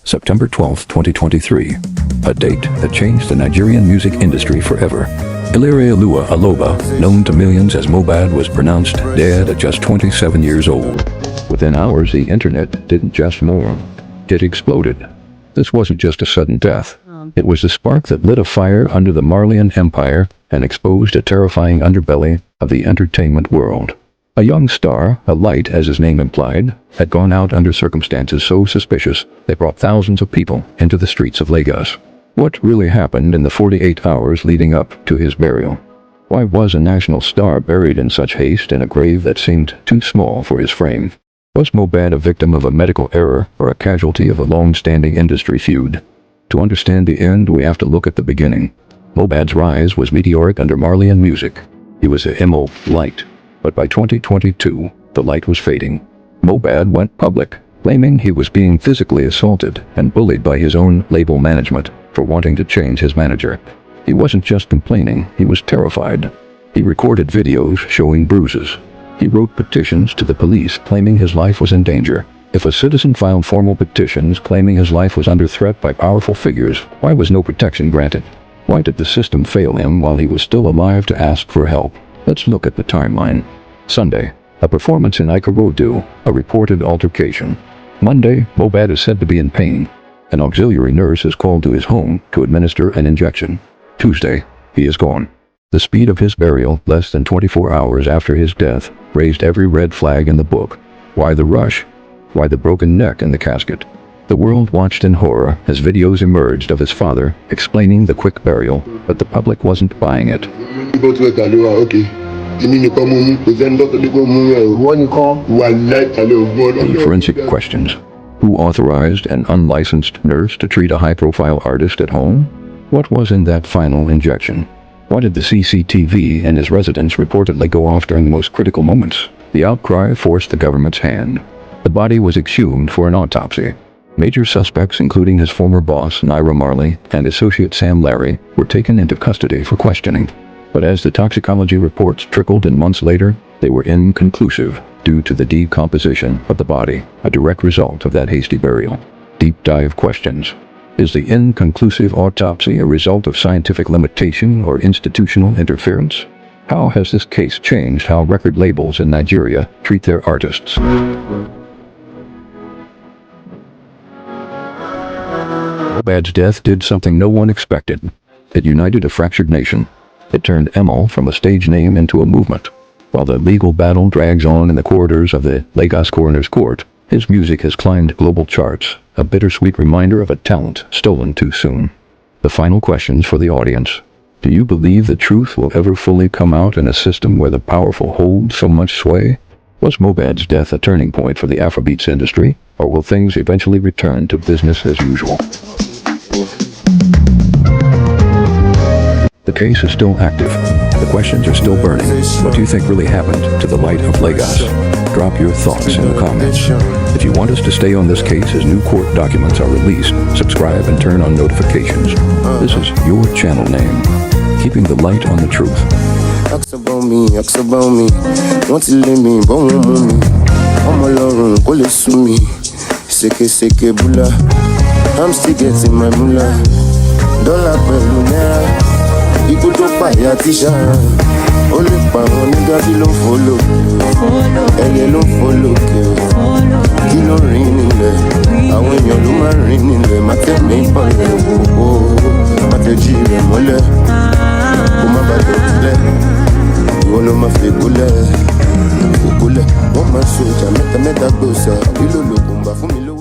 September 12, 2023. A date that changed the Nigerian music industry forever. Ilerioluwa Aloba, known to millions as Mohbad, was pronounced dead at just 27 years old. Within hours, the internet didn't just mourn. It exploded. This wasn't just a sudden death. It was the spark that lit a fire under the Marleyan Empire and exposed a terrifying underbelly of the entertainment world. A young star, a light as his name implied, had gone out under circumstances so suspicious they brought thousands of people into the streets of Lagos. What really happened in the 48 hours leading up to his burial? Why was a national star buried in such haste in a grave that seemed too small for his frame? Was Mohbad a victim of a medical error or a casualty of a long-standing industry feud? To understand the end, we have to look at the beginning. Mohbad's rise was meteoric under Marleyan music. He was a Imole light. But by 2022, the light was fading. Mohbad went public, claiming he was being physically assaulted and bullied by his own label management for wanting to change his manager. He wasn't just complaining, he was terrified. He recorded videos showing bruises. He wrote petitions to the police claiming his life was in danger. If a citizen filed formal petitions claiming his life was under threat by powerful figures, why was no protection granted? Why did the system fail him while he was still alive to ask for help? Let's look at the timeline. Sunday, a performance in Ikorodu, a reported altercation. Monday, Mohbad is said to be in pain. An auxiliary nurse is called to his home to administer an injection. Tuesday, he is gone. The speed of his burial, less than 24 hours after his death, raised every red flag in the book. Why the rush? Why the broken neck in the casket? The world watched in horror as videos emerged of his father explaining the quick burial, but the public wasn't buying it. The forensic questions. Who authorized an unlicensed nurse to treat a high-profile artist at home? What was in that final injection? Why did the CCTV in his residence reportedly go off during the most critical moments? The outcry forced the government's hand. The body was exhumed for an autopsy. Major suspects, including his former boss, Naira Marley, and associate Sam Larry, were taken into custody for questioning. But as the toxicology reports trickled in months later, they were inconclusive due to the decomposition of the body, a direct result of that hasty burial. Deep dive questions. Is the inconclusive autopsy a result of scientific limitation or institutional interference? How has this case changed how record labels in Nigeria treat their artists? Mohbad's death did something no one expected. It united a fractured nation. It turned Imole from a stage name into a movement. While the legal battle drags on in the corridors of the Lagos Coroner's Court, his music has climbed global charts, a bittersweet reminder of a talent stolen too soon. The final questions for the audience. Do you believe the truth will ever fully come out in a system where the powerful hold so much sway? Was Mohbad's death a turning point for the Afrobeats industry, or will things eventually return to business as usual? The case is still active. The questions are still burning. What do you think really happened to the light of Lagos? Drop your thoughts in the comments. If you want us to stay on this case as new court documents are released, subscribe and turn on notifications. This is your channel name, keeping the light on the truth. Ask about me. Want to leave me, but won't move me. I'm alone, go listen me. Seke bula. I'm still getting my moolah. Dollar per lunera. Ikú tó pàyà tíṣà ó lè pa àwọn nígbà tí ló ń follow ẹyẹ ló ń follow kí ló rìn nílẹ̀ àwọn èèyàn ló máa rìn nílẹ̀ má tẹ̀mí ìpàlẹ̀ òkòkò má tẹ̀jí rẹ̀ mọ́lẹ̀ kó má bàjẹ́ sílẹ̀ ìwọ ló máa fi gúnlẹ̀ wọ́n máa so ìjà mẹ́ta gbòòsà àbí lòlògùn gbà fún mi ló.